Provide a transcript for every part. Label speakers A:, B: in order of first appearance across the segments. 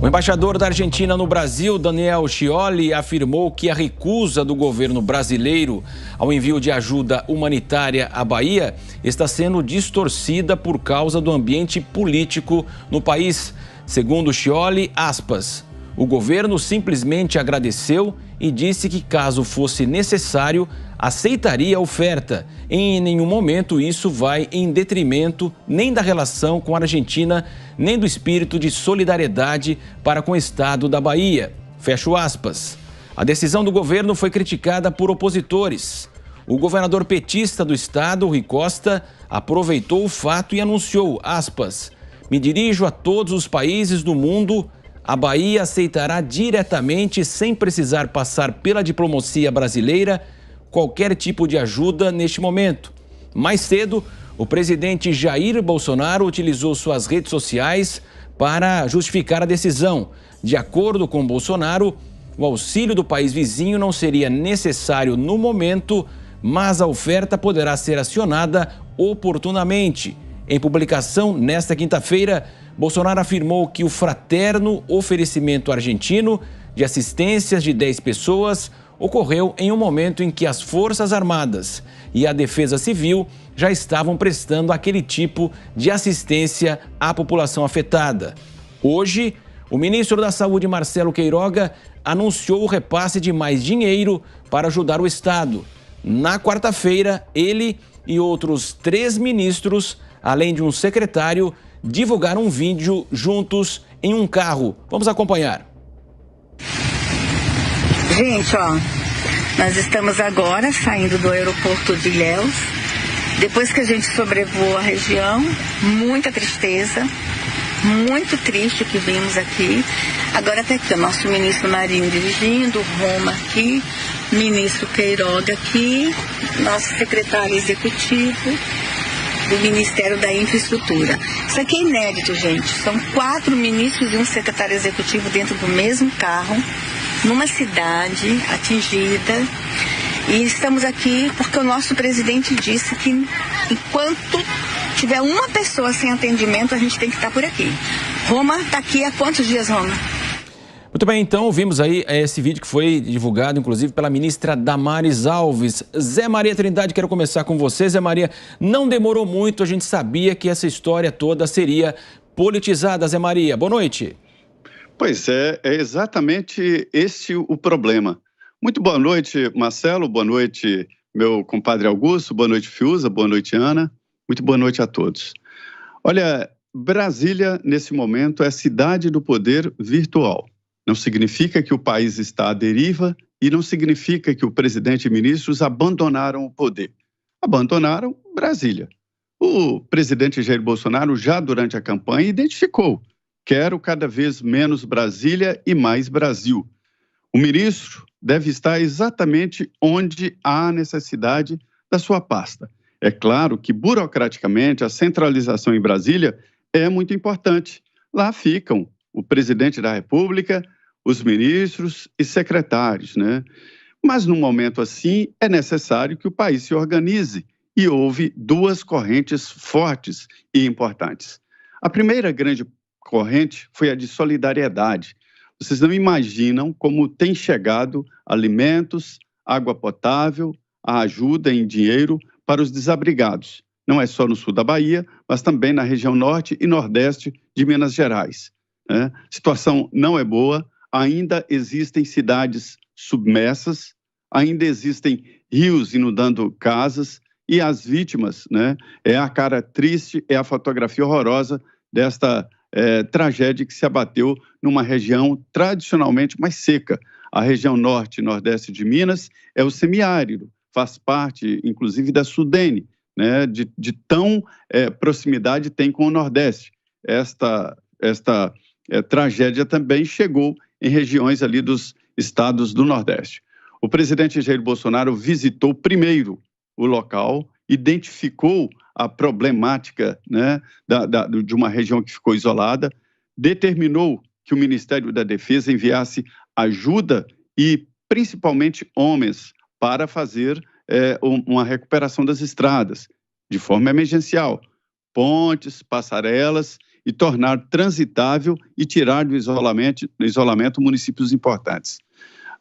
A: O embaixador da Argentina no Brasil, Daniel Scioli, afirmou que a recusa do governo brasileiro ao envio de ajuda humanitária à Bahia está sendo distorcida por causa do ambiente político no país. Segundo Scioli, aspas, o governo simplesmente agradeceu e disse que, caso fosse necessário, aceitaria a oferta. Em nenhum momento isso vai em detrimento nem da relação com a Argentina, nem do espírito de solidariedade para com o estado da Bahia. Fecho aspas. A decisão do governo foi criticada por opositores. O governador petista do estado, Rui Costa, aproveitou o fato e anunciou, aspas, me dirijo a todos os países do mundo. A Bahia aceitará diretamente, sem precisar passar pela diplomacia brasileira, qualquer tipo de ajuda neste momento. Mais cedo, o presidente Jair Bolsonaro utilizou suas redes sociais para justificar a decisão. De acordo com Bolsonaro, o auxílio do país vizinho não seria necessário no momento, mas a oferta poderá ser acionada oportunamente. Em publicação nesta quinta-feira, Bolsonaro afirmou que o fraterno oferecimento argentino de assistências de 10 pessoas ocorreu em um momento em que as Forças Armadas e a Defesa Civil já estavam prestando aquele tipo de assistência à população afetada. Hoje, o ministro da Saúde, Marcelo Queiroga, anunciou o repasse de mais dinheiro para ajudar o Estado. Na quarta-feira, ele e outros 3 ministros, além de um secretário, divulgaram um vídeo juntos em um carro. Vamos acompanhar.
B: Gente, ó, nós estamos agora saindo do aeroporto de Ilhéus. Depois que a gente sobrevoou a região, muita tristeza, muito triste o que vimos aqui. Agora está aqui o nosso ministro Marinho dirigindo, Roma aqui, ministro Queiroga aqui, nosso secretário executivo do Ministério da Infraestrutura. Isso aqui é inédito, gente. São 4 ministros e um secretário executivo dentro do mesmo carro, numa cidade atingida. E estamos aqui porque o nosso presidente disse que enquanto tiver uma pessoa sem atendimento, a gente tem que estar por aqui. Roma está aqui há quantos dias, Roma?
A: Muito bem, então vimos aí esse vídeo que foi divulgado, inclusive, pela ministra Damares Alves. Zé Maria Trindade, quero começar com você. Zé Maria, não demorou muito, a gente sabia que essa história toda seria politizada. Zé Maria, boa noite.
C: Pois é exatamente este o problema. Muito boa noite, Marcelo, boa noite, meu compadre Augusto, boa noite, Fiuza, boa noite, Ana. Muito boa noite a todos. Olha, Brasília, nesse momento, é a cidade do poder virtual. Não significa que o país está à deriva e não significa que o presidente e ministros abandonaram o poder. Abandonaram Brasília. O presidente Jair Bolsonaro, já durante a campanha, identificou: quero cada vez menos Brasília e mais Brasil. O ministro deve estar exatamente onde há necessidade da sua pasta. É claro que, burocraticamente, a centralização em Brasília é muito importante. Lá ficam o presidente da República, os ministros e secretários, né? Mas, num momento assim, é necessário que o país se organize e houve 2 correntes fortes e importantes. A primeira grande corrente foi a de solidariedade. Vocês não imaginam como tem chegado alimentos, água potável, a ajuda em dinheiro para os desabrigados. Não é só no sul da Bahia, mas também na região norte e nordeste de Minas Gerais. A situação não é boa, ainda existem cidades submersas, ainda existem rios inundando casas e as vítimas, né? É a cara triste, é a fotografia horrorosa desta tragédia que se abateu numa região tradicionalmente mais seca. A região norte e nordeste de Minas é o semiárido, faz parte, inclusive, da Sudene, né? De tão proximidade tem com o Nordeste. Esta tragédia também chegou em regiões ali dos estados do Nordeste. O presidente Jair Bolsonaro visitou primeiro o local, identificou a problemática, né, de uma região que ficou isolada, determinou que o Ministério da Defesa enviasse ajuda e, principalmente, homens para fazer uma recuperação das estradas, de forma emergencial. Pontes, passarelas e tornar transitável e tirar do isolamento municípios importantes.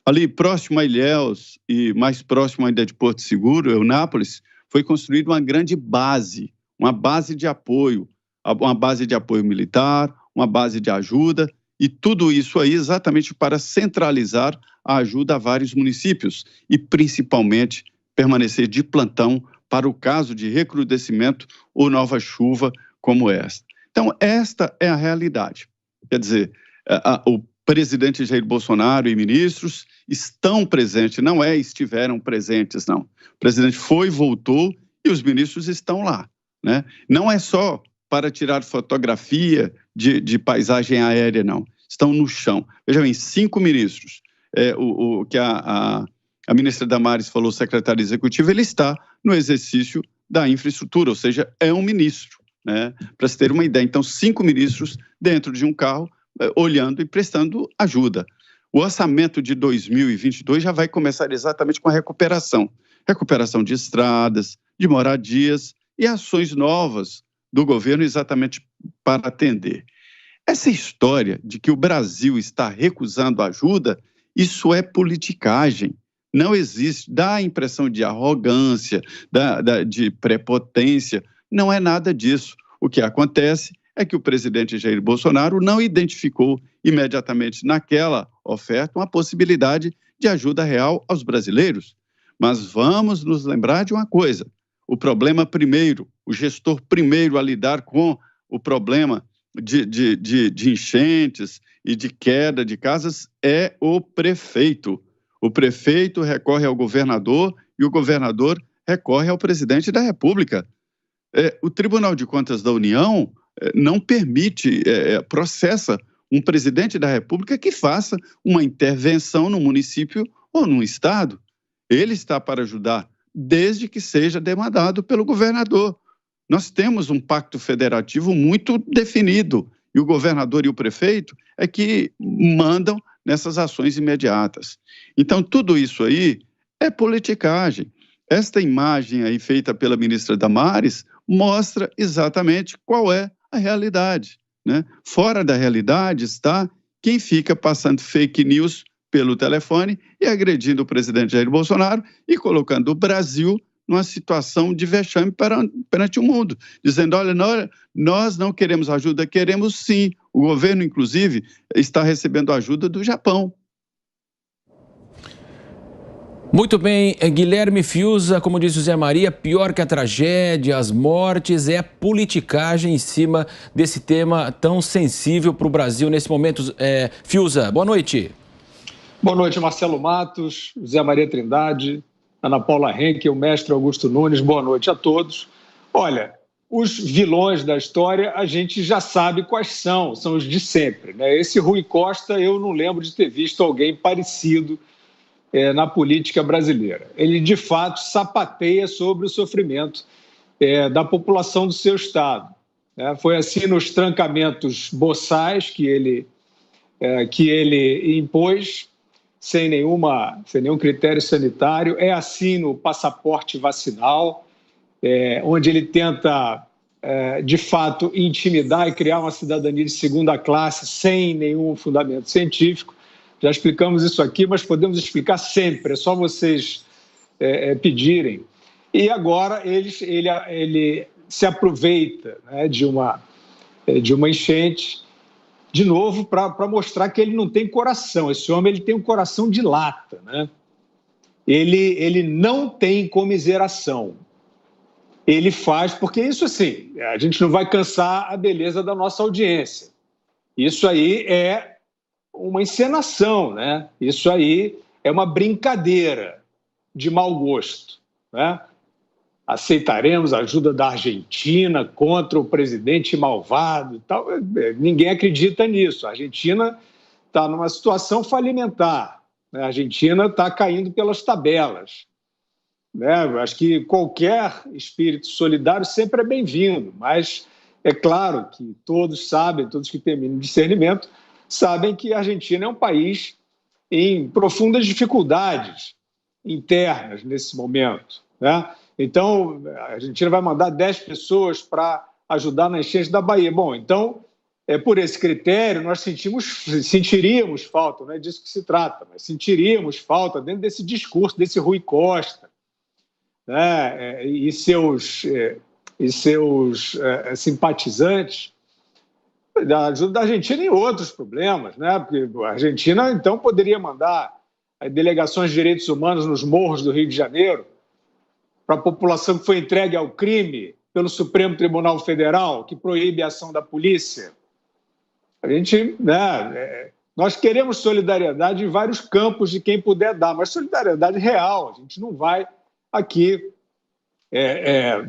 C: Ali próximo a Ilhéus e mais próximo ainda de Porto Seguro, Eunápolis, foi construída uma grande base, uma base de apoio militar, uma base de ajuda, e tudo isso aí exatamente para centralizar a ajuda a vários municípios e principalmente permanecer de plantão para o caso de recrudescimento ou nova chuva como esta. Então, esta é a realidade. Quer dizer, o presidente Jair Bolsonaro e ministros estão presentes, não estiveram presentes, não. O presidente foi, voltou e os ministros estão lá, né? Não é só para tirar fotografia de paisagem aérea, não. Estão no chão. Veja bem, 5 ministros. O que a ministra Damares falou, secretário executivo, ele está no exercício da infraestrutura, ou seja, é um ministro, né? Para se ter uma ideia. Então, 5 ministros dentro de um carro, olhando e prestando ajuda. O orçamento de 2022 já vai começar exatamente com a recuperação de estradas, de moradias e ações novas do governo exatamente para atender. Essa história de que o Brasil está recusando ajuda, isso é politicagem. Não existe, dá a impressão de arrogância, de prepotência, não é nada disso. O que acontece é que o presidente Jair Bolsonaro não identificou imediatamente naquela oferta uma possibilidade de ajuda real aos brasileiros. Mas vamos nos lembrar de uma coisa, o problema primeiro, o gestor primeiro a lidar com o problema de enchentes e de queda de casas é o prefeito. O prefeito recorre ao governador e o governador recorre ao presidente da República. O Tribunal de Contas da União não permite, processa um presidente da República que faça uma intervenção no município ou no estado. Ele está para ajudar, desde que seja demandado pelo governador. Nós temos um pacto federativo muito definido e o governador e o prefeito é que mandam nessas ações imediatas. Então, tudo isso aí é politicagem. Esta imagem aí feita pela ministra Damares mostra exatamente qual é a realidade, né? Fora da realidade está quem fica passando fake news pelo telefone e agredindo o presidente Jair Bolsonaro e colocando o Brasil numa situação de vexame perante o mundo, dizendo, olha, nós não queremos ajuda, queremos sim. O governo, inclusive, está recebendo ajuda do Japão.
A: Muito bem, Guilherme Fiuza, como disse o Zé Maria, pior que a tragédia, as mortes, é a politicagem em cima desse tema tão sensível para o Brasil nesse momento. Fiuza, boa noite.
D: Boa noite, Marcelo Matos, Zé Maria Trindade, Ana Paula Henke, o mestre Augusto Nunes, boa noite a todos. Olha, os vilões da história a gente já sabe quais são os de sempre, né? Esse Rui Costa, eu não lembro de ter visto alguém parecido na política brasileira. Ele, de fato, sapateia sobre o sofrimento da população do seu estado. Foi assim nos trancamentos boçais que ele impôs, sem nenhum critério sanitário, é assim no passaporte vacinal, onde ele tenta, de fato, intimidar e criar uma cidadania de segunda classe sem nenhum fundamento científico. Já explicamos isso aqui, mas podemos explicar sempre, é só vocês pedirem. E agora ele se aproveita, né, de uma enchente, de novo, para mostrar que ele não tem coração. Esse homem ele tem um coração de lata, né? Ele não tem comiseração. Ele faz, porque isso assim, a gente não vai cansar a beleza da nossa audiência. Isso aí é uma encenação, né? Isso aí é uma brincadeira de mau gosto, né? Aceitaremos a ajuda da Argentina contra o presidente malvado e tal. Ninguém acredita nisso. A Argentina está numa situação falimentar, né? A Argentina está caindo pelas tabelas, né? Acho que qualquer espírito solidário sempre é bem-vindo, mas é claro que todos sabem, todos que têm discernimento, sabem que a Argentina é um país em profundas dificuldades internas nesse momento, né? Então, a Argentina vai mandar 10 pessoas para ajudar na enchente da Bahia. Bom, então, por esse critério, nós sentiríamos falta, não é disso que se trata, mas sentiríamos falta dentro desse discurso, desse Rui Costa, né, e seus simpatizantes, da ajuda da Argentina em outros problemas, né? Porque a Argentina, então, poderia mandar delegações de direitos humanos nos morros do Rio de Janeiro para a população que foi entregue ao crime pelo Supremo Tribunal Federal, que proíbe a ação da polícia. A gente, né, nós queremos solidariedade em vários campos de quem puder dar, mas solidariedade real. A gente não vai aqui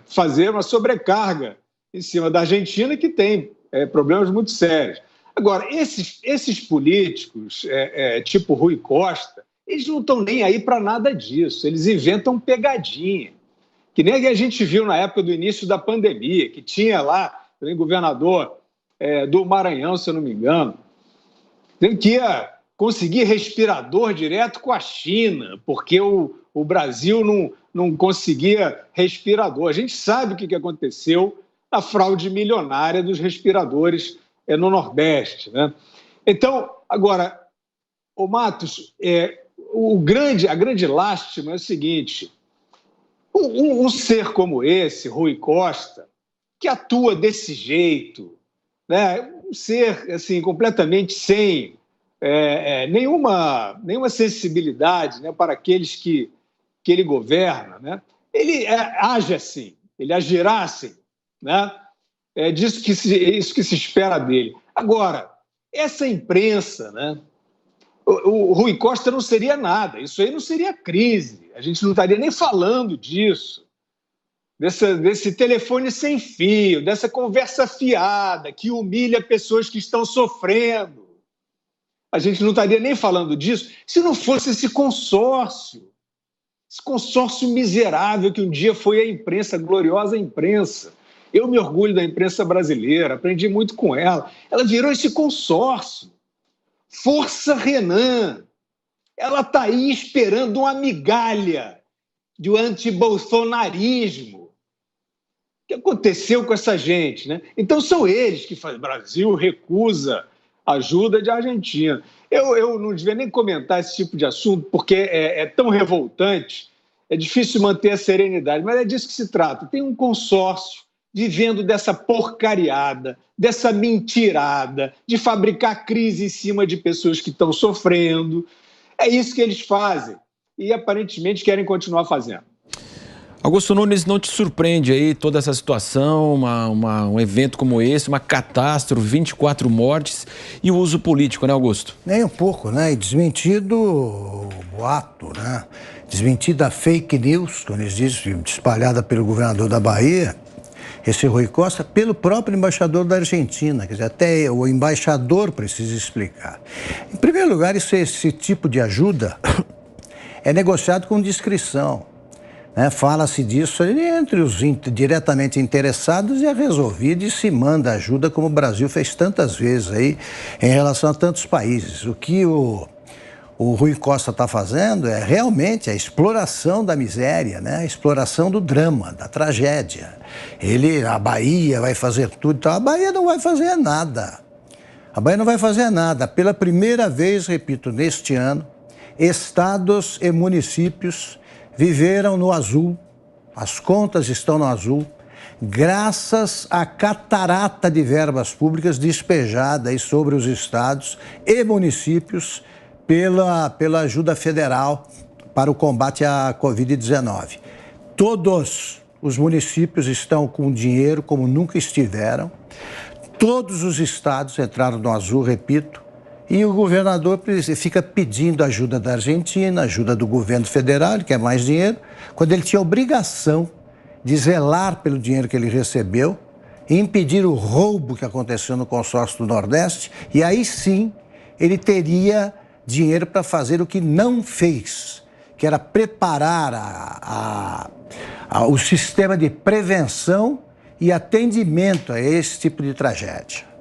D: fazer uma sobrecarga em cima da Argentina, que tem problemas muito sérios. Agora, esses políticos, tipo Rui Costa, eles não estão nem aí para nada disso. Eles inventam pegadinha. Que nem a gente viu na época do início da pandemia, que tinha lá o governador do Maranhão, se eu não me engano, que ia conseguir respirador direto com a China, porque o Brasil não conseguia respirador. A gente sabe o que aconteceu na fraude milionária dos respiradores no Nordeste, né? Então, agora, ô Matos, a grande lástima é o seguinte: um ser como esse, Rui Costa, que atua desse jeito, né? Um ser assim, completamente sem nenhuma sensibilidade, né, para aqueles que ele governa, né? Ele age assim, ele agirá assim, né? Isso que se espera dele. Agora, essa imprensa, né? O Rui Costa não seria nada, isso aí não seria crise, a gente não estaria nem falando disso, desse telefone sem fio, dessa conversa fiada que humilha pessoas que estão sofrendo. A gente não estaria nem falando disso se não fosse esse consórcio miserável que um dia foi a imprensa, a gloriosa imprensa. Eu me orgulho da imprensa brasileira, aprendi muito com ela. Ela virou esse consórcio. Força Renan. Ela está aí esperando uma migalha do antibolsonarismo. O que aconteceu com essa gente, né? Então são eles que fazem. O Brasil recusa ajuda de Argentina. Eu não devia nem comentar esse tipo de assunto, porque é tão revoltante, é difícil manter a serenidade, mas é disso que se trata. Tem um consórcio vivendo dessa porcariada, dessa mentirada, de fabricar crise em cima de pessoas que estão sofrendo. É isso que eles fazem e aparentemente querem continuar fazendo.
A: Augusto Nunes, não te surpreende aí toda essa situação, um evento como esse, uma catástrofe, 24 mortes e o uso político, né, Augusto?
E: Nem um pouco, né? E desmentido o boato, né? Desmentida a fake news, como eles dizem, espalhada pelo governador da Bahia, esse Rui Costa, pelo próprio embaixador da Argentina. Quer dizer, até o embaixador precisa explicar. Em primeiro lugar, esse tipo de ajuda é negociado com discrição. Fala-se disso entre os diretamente interessados e é resolvido e se manda ajuda, como o Brasil fez tantas vezes aí em relação a tantos países. O que o Rui Costa está fazendo é realmente a exploração da miséria, né? A exploração do drama, da tragédia. A Bahia vai fazer tudo, então a Bahia não vai fazer nada. A Bahia não vai fazer nada. Pela primeira vez, repito, neste ano, estados e municípios viveram no azul, as contas estão no azul, graças à catarata de verbas públicas despejada aí sobre os estados e municípios pela ajuda federal para o combate à Covid-19. Todos os municípios estão com dinheiro como nunca estiveram, todos os estados entraram no azul, repito, e o governador fica pedindo ajuda da Argentina, ajuda do governo federal, ele quer mais dinheiro, quando ele tinha obrigação de zelar pelo dinheiro que ele recebeu e impedir o roubo que aconteceu no consórcio do Nordeste, e aí sim ele teria dinheiro para fazer o que não fez, que era preparar o sistema de prevenção e atendimento a esse tipo de tragédia.